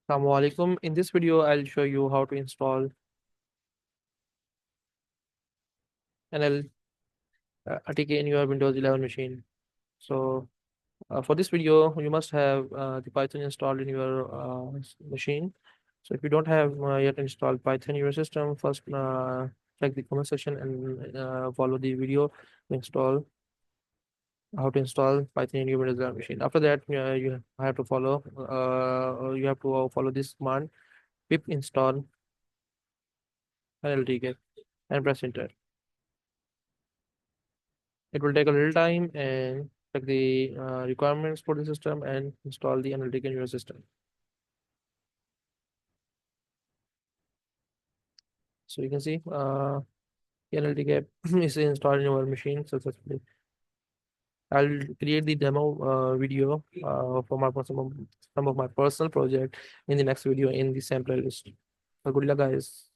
Assalamu alaikum. In this video, I'll show you how to install NLTK in your Windows 11 machine. So, for this video, you must have the Python installed in your machine. So, if you don't have yet installed Python in your system, first check the comment section and follow the video to install how to install Python in your Windows 11 machine. After that, you have to follow this command pip install NLTK and press enter. It will take a little time and check the requirements for the system and install the analytic in your system. So you can see the analytic app is installed in your machine successfully. I'll create the demo video for some of my personal project in the next video in the same playlist. So good luck, guys.